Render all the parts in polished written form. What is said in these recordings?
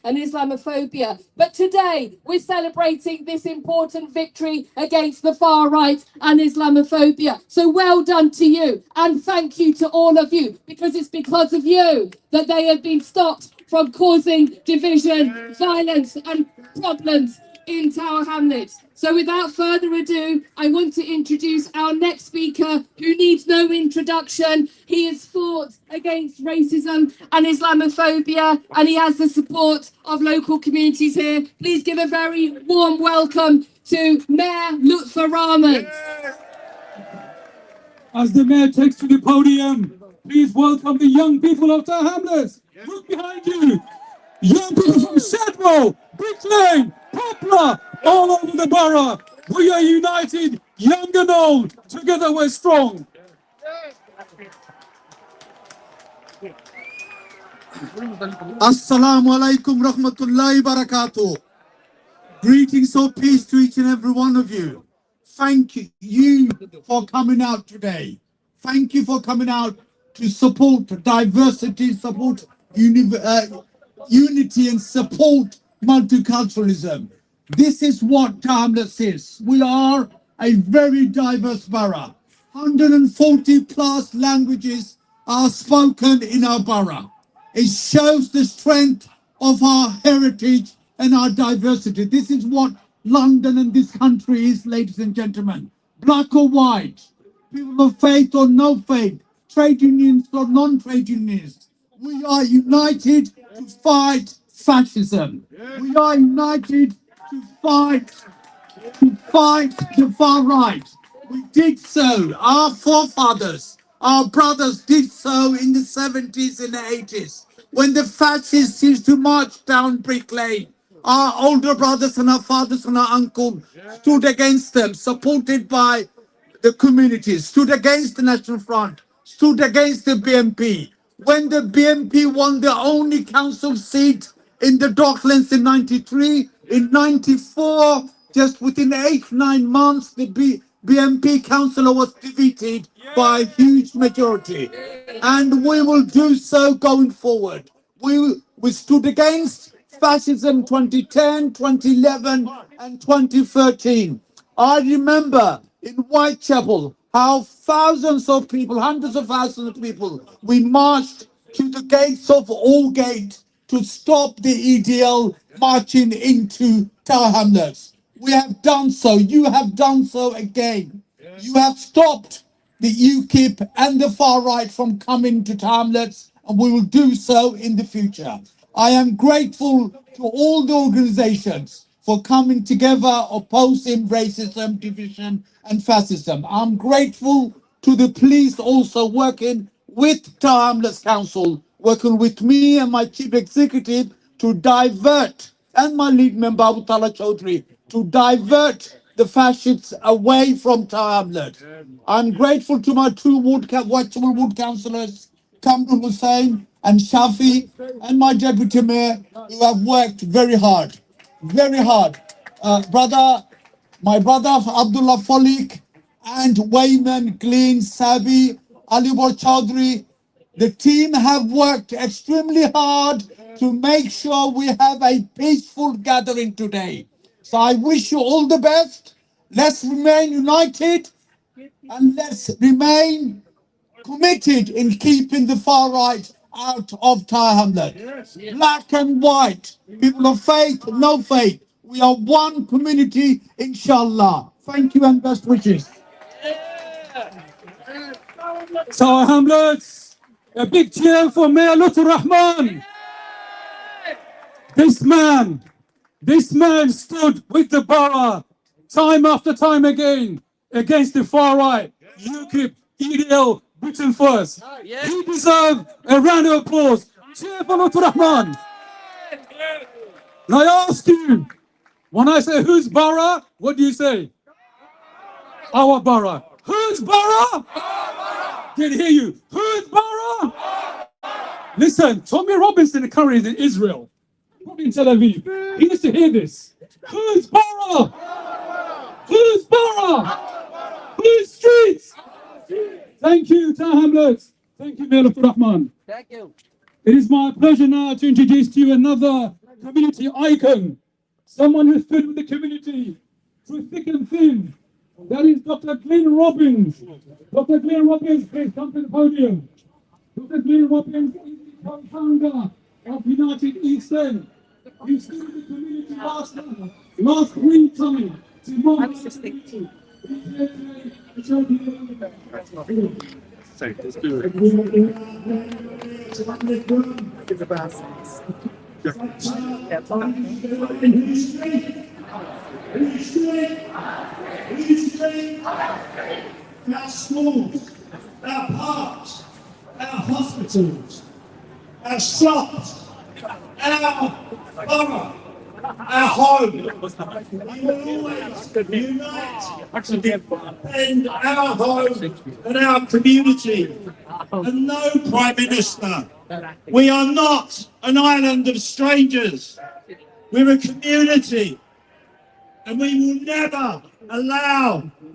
and Islamophobia. But today, we're celebrating this important victory against the far right and Islamophobia. So well done to you, and thank you to all of you, because it's because of you that they have been stopped from causing division, violence, and problems in Tower Hamlets. So without further ado, I want to introduce our next speaker, who needs no introduction. He has fought against racism and Islamophobia, and he has the support of local communities here. Please give a very warm welcome to Mayor Lutfur Rahman. As the mayor takes to the podium, please welcome the young people of Tower Hamlets. Look behind you. Young people from Shadwell, Brick Lane, Poplar, all over the borough. We are united, young and old. Together we're strong. Assalamu alaikum rahmatullahi barakatuh. Greetings of peace to each and every one of you. Thank you for coming out today. Thank you for coming out to support diversity, support unity and support multiculturalism. This is what Tower Hamlets is. We are a very diverse borough. 140 plus languages are spoken in our borough. It shows the strength of our heritage and our diversity. This is what London and this country is, ladies and gentlemen. Black or white, people of faith or no faith, trade unions or non-trade unions. We are united to fight fascism. We are united to fight the far right. We did so. Our forefathers, our brothers did so in the 70s and the 80s. When the fascists used to march down Brick Lane, our older brothers and our fathers and our uncles stood against them, supported by the communities, stood against the National Front, stood against the BNP. When the BNP won the only council seat in the Docklands in 93, in 94, just within 8-9 months, the BNP councillor was defeated by a huge majority. And we will do so going forward. We stood against fascism 2010, 2011, and 2013. I remember in Whitechapel how thousands of people, hundreds of thousands of people, we marched to the gates of Allgate to stop the EDL marching into Tower Hamlets. We have done so. You have done so again. You have stopped the UKIP and the far right from coming to Tower Hamlets, and we will do so in the future. I am grateful to all the organizations for coming together opposing racism, division, and fascism. I'm grateful to the police also working with Tower Hamlets Council, working with me and my chief executive to divert, and my lead member Abu Talha Chaudhry, to divert the fascists away from Tower Hamlets. I'm grateful to my two Whitechapel ward councillors, Kamrul Hussain and Shafi, and my deputy mayor, who have worked very hard. Very hard. My brother Abdullah Falik and Wayman, Gleen, Sabi, Alibor Chaudhry, the team have worked extremely hard to make sure we have a peaceful gathering today. So I wish you all the best. Let's remain united and let's remain committed in keeping the far right out of Tower Hamlets. Black and white, people of faith, no faith. We are one community, inshallah. Thank you and best wishes. Tower Hamlets, a big cheer for Mayor Lutfur Rahman. This man stood with the borough time after time again against the far right, UKIP, EDL, Britain First. He deserves a round of applause. Cheer for Lutfur Rahman. And I ask you, when I say whose borough, what do you say? Our borough. Whose borough? Didn't hear you. Whose borough? Listen, Tommy Robinson currently is in Israel, probably in Tel Aviv. He needs to hear this. Whose borough? Whose borough? Whose streets? Thank you, Tower Hamlets. Thank you, Mayor Lutfur Rahman. Thank you. It is my pleasure now to introduce to you another community icon, someone who stood with the community through thick and thin. That is Dr. Glenn Robbins. Dr. Glenn Robbins, please come to the podium. Dr. Glenn Robbins is the co-founder of United Eastern. He stood with the community last week time to mobilize the community. He's here today to show you. Our schools, our parks, our hospitals, our shops, our borough, our home. We will always unite to defend our home and our community. And no, Prime Minister, we are not an island of strangers. We're a community. And we will never allow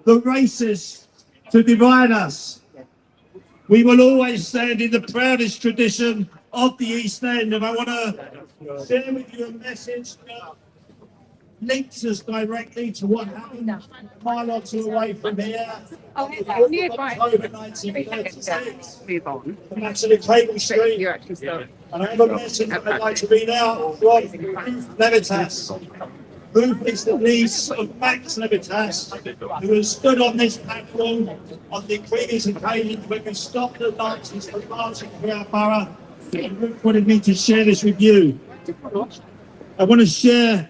the racists to divide us. We will always stand in the proudest tradition of the East End. And I want to share with you a message that links us directly to what happened a mile or two away from here. October 1936. And that's at Cable Street. And I have a message that I'd like to read out from Ruth Levitas. Ruth is the niece of Max Levitas, who has stood on this platform on the previous occasions when we stopped the Nazis from marching through our borough. And Ruth wanted me to share this with you. I want to share.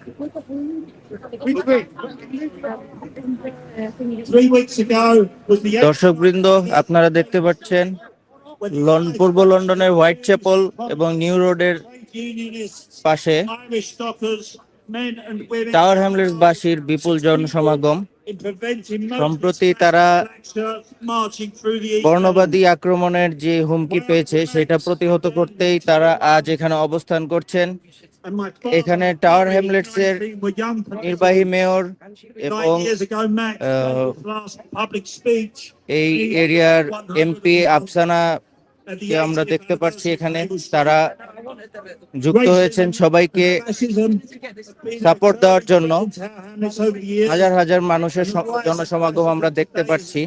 3 weeks ago was the দর্শকবৃন্দ, আপনারা দেখতে পাচ্ছেন পূর্ব লন্ডনের white chapel এবং new রোডের পাশে tower Hamlets বাসীর বিপুল জনসমাগম। সম্প্রতি তারা বর্ণবাদী আক্রমণের যে হুমকি পেয়েছে সেটা প্রতিহত করতেই তারা আজ এখানে অবস্থান করছেন। এখানে টাওয়ার হ্যামলেটসের নির্বাহী মেয়র এবং এই এরিয়ার এমপি আফসানা কে আমরা দেখতে পাচ্ছি এখানে। তারা যুক্ত হয়েছেন সবাইকে সাপোর্ট দেওয়ার জন্য। হাজার হাজার মানুষের জনসমাগম আমরা দেখতে পাচ্ছি।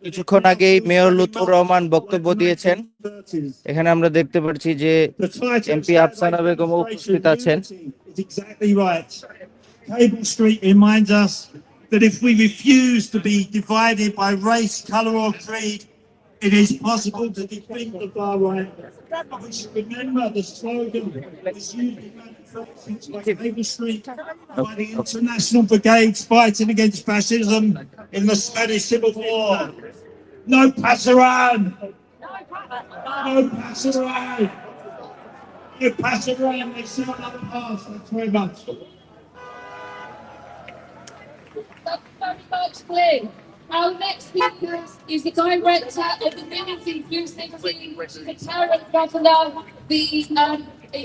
কিছুক্ষণ আগেই মেয়র লুৎফুর রহমান বক্তব্য দিয়েছেন। এখানে আমরা দেখতে পাচ্ছি যে এমপি আফসানা বেগম উপস্থিত আছেন। Cable Street reminds us that if we refuse to be divided by race, colour or creed, it is possible to defeat the far right. We should remember the slogan was used in manifestations like Cable Street by the International Brigades fighting against fascism in the Spanish Civil War. No pasaran! No pasaran! No pasaran! They sit on the past. Thanks very much. Thank you very much, Glenn. Our next speaker is the director of the Women's Inclusive Team, the current governor,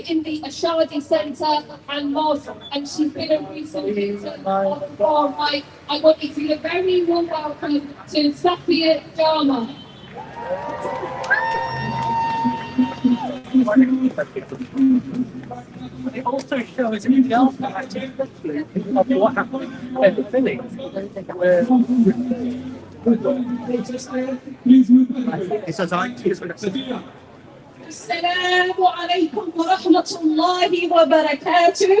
in the Ashadi Centre and Moz, and she's been a recent victim of the far right. I want you to give a very warm welcome to Safia Jama. It also shows the aftermath of what happened in the village. السلام عليكم ورحمة الله وبركاته.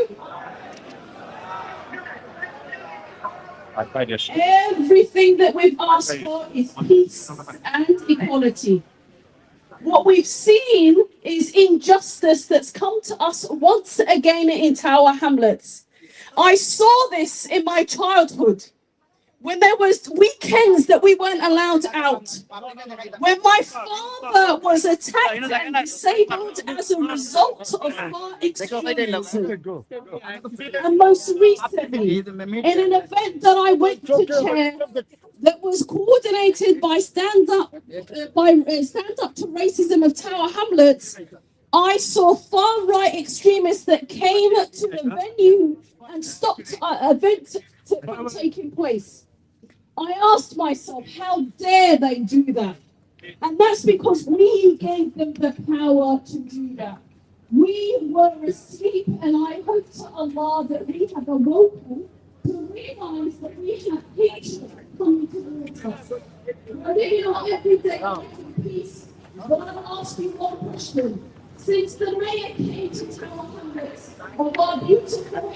Everything that we've asked for is peace and equality. What we've seen is injustice that's come to us once again in Tower Hamlets. I saw this in my childhood when there was weekends that we weren't allowed out, when my father was attacked and disabled as a result of far extremism. And most recently, in an event that I went to chair, that was coordinated by Stand Up to Racism of Tower Hamlets, I saw far-right extremists that came to the venue and stopped an event from taking place. I asked myself, how dare they do that? And that's because we gave them the power to do that. We were asleep, and I hope to Allah that we have awoken to realize that we have hatred coming towards us. We're living our everyday life in peace. But I'll ask you one question. Since the mayor came to Tower Hamlets of our beautiful